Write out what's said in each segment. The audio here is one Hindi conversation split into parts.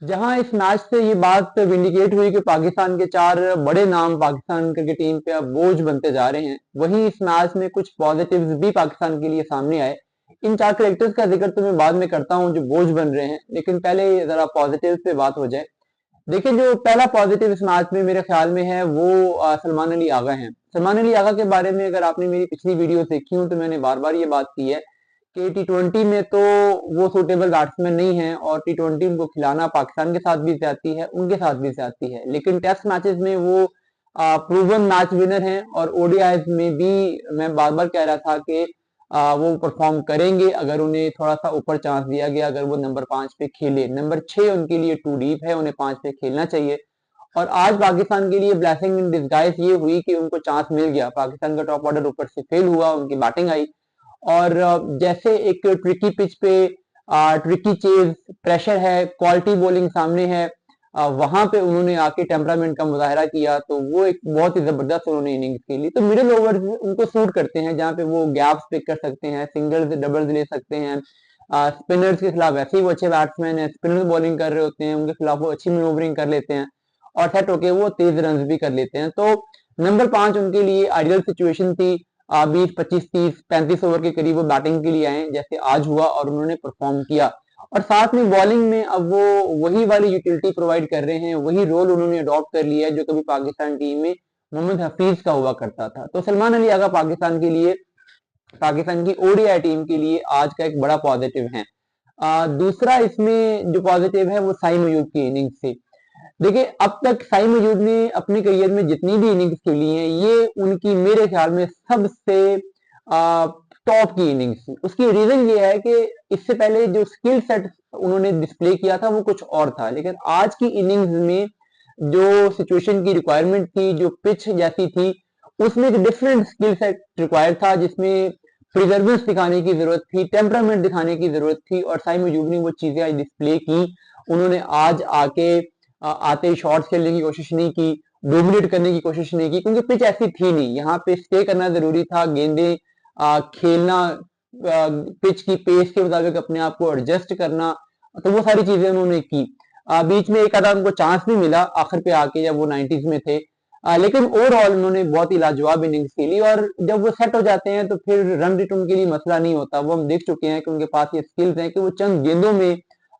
जहां इस मैच से ये बात विंडिकेट हुई कि पाकिस्तान के चार बड़े नाम पाकिस्तान क्रिकेट टीम पे अब बोझ बनते जा रहे हैं, वहीं इस मैच में कुछ पॉजिटिव्स भी पाकिस्तान के लिए सामने आए। इन चार करेक्टर्स का जिक्र तो मैं बाद में करता हूं जो बोझ बन रहे हैं, लेकिन पहले जरा पॉजिटिव पे बात हो जाए। देखिए, जो पहला पॉजिटिव इस मैच में मेरे ख्याल में है वो सलमान अली आगा हैं। सलमान अली आगा के बारे में अगर आपने मेरी पिछली वीडियो देखी हो तो मैंने बार बार ये बात की है कि टी20 में तो वो सूटेबल बैट्समैन नहीं है, और टी20 उनको खिलाना पाकिस्तान के साथ भी ज्यादती है, उनके साथ भी ज्यादती है। लेकिन टेस्ट मैचेस में वो प्रूवन मैच विनर हैं, और ओडीआईज में भी मैं बार बार कह रहा था कि वो परफॉर्म करेंगे अगर उन्हें थोड़ा सा ऊपर चांस दिया गया, अगर वो नंबर 5 पे खेले। नंबर 6 उनके लिए टू डीप है, उन्हें 5 पे खेलना चाहिए। और आज पाकिस्तान के लिए ब्लेसिंग इन डिस्गाइज ये हुई कि उनको चांस मिल गया, पाकिस्तान का टॉप ऑर्डर ऊपर से फेल हुआ, उनकी बैटिंग आई। और जैसे एक ट्रिकी पिच पे ट्रिकी चेज, प्रेशर है, क्वालिटी बॉलिंग सामने है, वहां पे उन्होंने आके टेम्परामेंट का मुजाहरा किया, तो वो एक बहुत ही जबरदस्त उन्होंने इनिंग्स खेली। तो मिडिल ओवर्स उनको सूट करते हैं, जहाँ पे वो गैप्स पिक कर सकते हैं, सिंगल्स डबल्स ले सकते हैं। स्पिनर्स के खिलाफ वैसे ही वो अच्छे बैट्समैन है, स्पिनर्स बॉलिंग कर रहे होते हैं उनके खिलाफ वो अच्छी मैनोवरिंग कर लेते हैं, और सेट होके वो तेज रन भी कर लेते हैं। तो नंबर 5 उनके लिए आइडियल सिचुएशन थी। 20, 25, 30, 35 ओवर के करीब वो बैटिंग के लिए आए, जैसे आज हुआ, और उन्होंने परफॉर्म किया। और साथ में बॉलिंग में अब वो वही वाली यूटिलिटी प्रोवाइड कर रहे हैं, वही रोल उन्होंने अडॉप्ट कर लिया है जो कभी पाकिस्तान टीम में मोहम्मद हफीज का हुआ करता था। तो सलमान अली आगा पाकिस्तान के लिए, पाकिस्तान की ओडीआई टीम के लिए आज का एक बड़ा पॉजिटिव है। दूसरा इसमें जो पॉजिटिव है वो साइम अयूब की इनिंग्स से। देखिए, अब तक साइम अयूब ने अपने करियर में जितनी भी इनिंग्स खेली हैं, ये उनकी मेरे ख्याल में सबसे टॉप की इनिंग्स थी। उसकी रीजन ये है कि इससे पहले जो स्किल सेट उन्होंने डिस्प्ले किया था वो कुछ और था, लेकिन आज की इनिंग्स में जो सिचुएशन की रिक्वायरमेंट थी, जो पिच जैसी थी, उसमें एक डिफरेंट स्किल सेट रिक्वायर्ड था, जिसमें प्रिजर्वेंस दिखाने की जरूरत थी, टेम्परामेंट दिखाने की जरूरत थी, और साइम अयूब ने वो चीजें आज डिस्प्ले की। उन्होंने आज आके आते ही शॉट्स खेलने की कोशिश नहीं की, डोमिनेट करने की कोशिश नहीं की, क्योंकि पिच ऐसी थी नहीं। यहाँ पे स्टे करना जरूरी था, गेंदे खेलना, पिच की पेस के मुताबिक अपने आप को एडजस्ट करना, तो वो सारी चीजें उन्होंने की। बीच में एक आधा उनको चांस भी मिला आखिर पे आके, जब वो 90s में थे। लेकिन ओवरऑल उन्होंने बहुत ही लाजवाब इनिंग्स खेली, और जब वो सेट हो जाते हैं तो फिर रन रेट उनके लिए मसला नहीं होता। वो हम देख चुके हैं कि उनके पास ये स्किल्स हैं कि वो चंद गेंदों में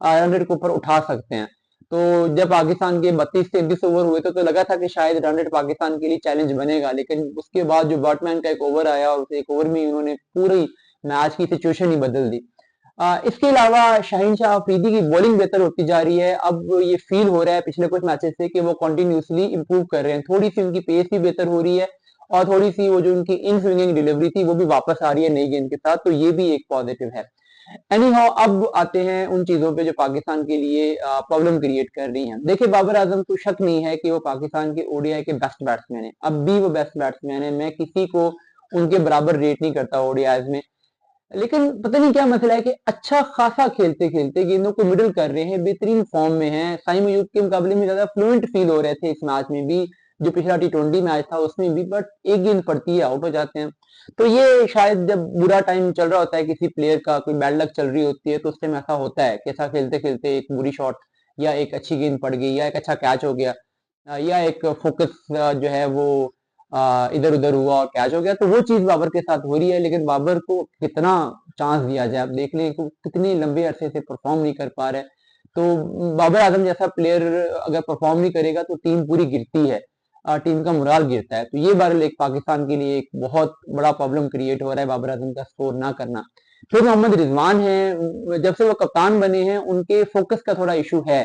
रन रेट को ऊपर उठा सकते हैं। तो जब पाकिस्तान के 32-33 ओवर हुए थे तो लगा था कि शायद रन रेट पाकिस्तान के लिए चैलेंज बनेगा, लेकिन उसके बाद जो बर्टमैन का एक ओवर आया, और उस एक ओवर में उन्होंने पूरी मैच की सिचुएशन ही बदल दी। इसके अलावा शाहीन शाह अफरीदी की बॉलिंग बेहतर होती जा रही है। अब ये फील हो रहा है पिछले कुछ मैचेस से कि वो कंटिन्यूसली इंप्रूव कर रहे हैं, थोड़ी सी उनकी पेस भी बेहतर हो रही है, और थोड़ी सी वो जो उनकी इन स्विंगिंग डिलीवरी थी वो भी वापस आ रही है नई गेंद के साथ, तो ये भी एक पॉजिटिव है। एनी हाउ, अब आते हैं उन चीजों पे जो पाकिस्तान के लिए प्रॉब्लम क्रिएट कर रही हैं। देखिए, बाबर आजम को शक नहीं है कि वो पाकिस्तान के ओडीआई के बेस्ट बैट्समैन है, अब भी वो बेस्ट बैट्समैन है, मैं किसी को उनके बराबर रेट नहीं करता ओडीआईज में। लेकिन पता नहीं क्या मसला है कि अच्छा खासा खेलते खेलते गेंदों को मिडल कर रहे हैं, बेहतरीन फॉर्म में हैं। साइम अयूब के मुकाबले में ज्यादा फ्लुएंट फील हो रहे थे इस मैच में भी, जो पिछला टी20 मैच था उसमें भी, बट एक गेंद पड़ती है आउट हो जाते हैं। तो ये शायद जब बुरा टाइम चल रहा होता है किसी प्लेयर का, कोई बैड लक चल रही होती है, तो उस टाइम ऐसा होता है कि ऐसा खेलते खेलते एक बुरी शॉट, या एक अच्छी गेंद पड़ गई, या एक अच्छा कैच हो गया, या एक फोकस जो है वो इधर उधर हुआ और कैच हो गया, तो वो चीज बाबर के साथ हो रही है। लेकिन बाबर को कितना चांस दिया जाए, आप देख लें कि कितने लंबे अरसे से परफॉर्म नहीं कर पा रहे। तो बाबर आजम जैसा प्लेयर अगर परफॉर्म नहीं करेगा तो टीम पूरी गिरती है, टीम का मुराल गिरता है। तो ये बार एक पाकिस्तान के लिए एक बहुत बड़ा प्रॉब्लम क्रिएट हो रहा है, बाबर आजम का स्कोर ना करना। फिर मोहम्मद रिजवान है, जब से वो कप्तान बने हैं उनके फोकस का थोड़ा इशू है।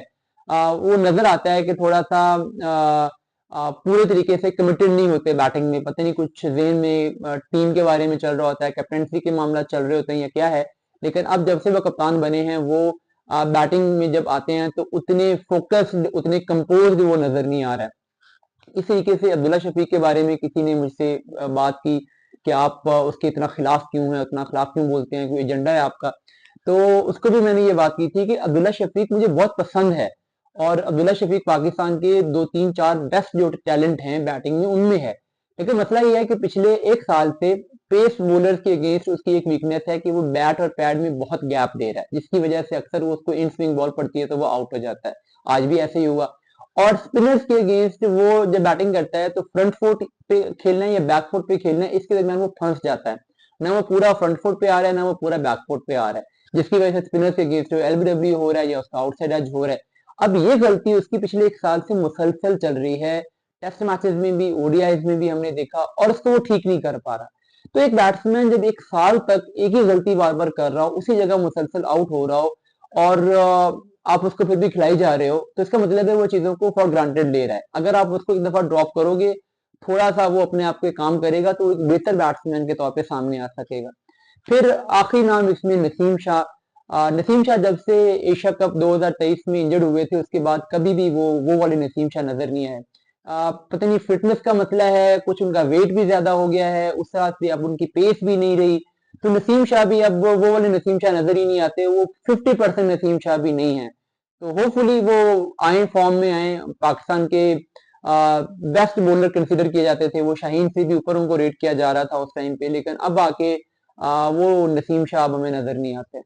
वो नजर आता है कि थोड़ा सा पूरे तरीके से कमिटेड नहीं होते बैटिंग में, पता नहीं कुछ जेन में टीम के बारे में चल रहा होता है, कैप्टनसी के मामला चल रहे होते हैं या क्या है। लेकिन अब जब से वो कप्तान बने हैं, वो बैटिंग में जब आते हैं तो उतने फोकस्ड, उतने कंपोज्ड वो नजर नहीं आ रहा है। इस तरीके से अब्दुल्ला शफीक के बारे में किसी ने मुझसे बात की कि आप उसके इतना खिलाफ क्यों हैं, उतना खिलाफ क्यों बोलते हैं, कोई एजेंडा है आपका। तो उसको भी मैंने ये बात की थी कि अब्दुल्ला शफीक मुझे बहुत पसंद है, और अब्दुल्ला शफीक पाकिस्तान के 2, 3, 4 बेस्ट जो टैलेंट हैं बैटिंग में उनमें है, लेकिन मसला ये है कि पिछले 1 साल से पेस बॉलर्स के अगेंस्ट उसकी एक वीकनेस है कि वो बैट और पैड में बहुत गैप दे रहा है, जिसकी वजह से अक्सर वो उसको इन स्विंग बॉल पड़ती है तो वो आउट हो जाता है। आज भी ऐसे ही हुआ। और स्पिनर्स के अगेंस्ट वो जब बैटिंग करता है तो फ्रंट फुट पे खेलना है या बैक फुट पे खेलना है, इसके दरमियान वो फंस जाता है। ना वो पूरा फ्रंट फुट पे आ रहा है, ना वो पूरा बैक फुट पे आ रहा है, जिसकी वजह से स्पिनर्स के अगेंस्ट एलबीडब्ल्यू हो रहा है या उसका आउटसाइड एज हो रहा है। अब ये गलती उसकी पिछले 1 साल से मुसलसल चल रही है। टेस्ट मैचेस में भी, ओडीआईज में भी हमने देखा, और उसको वो ठीक नहीं कर पा रहा। तो एक बैट्समैन जब 1 साल तक एक ही गलती बार-बार कर रहा हो, उसी जगह मुसलसल आउट हो रहा हो, और आप उसको फिर भी खिलाई जा रहे हो, तो इसका मतलब है वो चीज़ों को फॉर ग्रांटेड ले रहा है। अगर आप उसको एक दफ़ा ड्रॉप करोगे, थोड़ा-सा वो अपने आप पे काम करेगा, तो एक बेहतर बैट्समैन के तौर पे सामने आ सकेगा। फिर आखिरी नाम इसमें नसीम शाह। नसीम शाह जब से एशिया कप 2023 में इंजर्ड हुए थे, उसके बाद कभी भी वो वाले नसीम शाह नजर नहीं आए। पता नहीं फिटनेस का मसला है, कुछ उनका वेट भी ज्यादा हो गया है, उस साथ से अब उनकी पेस भी नहीं रही। तो नसीम शाह भी अब वो वाले नसीम शाह नजर ही नहीं आते, वो 50% नसीम शाह भी नहीं है। तो होपफुली वो आए, फॉर्म में आए। पाकिस्तान के बेस्ट बॉलर कंसिडर किए जाते थे, वो शाहीन से भी ऊपर उनको रेट किया जा रहा था उस टाइम पे, लेकिन अब आके वो नसीम शाह अब हमें नजर नहीं आते।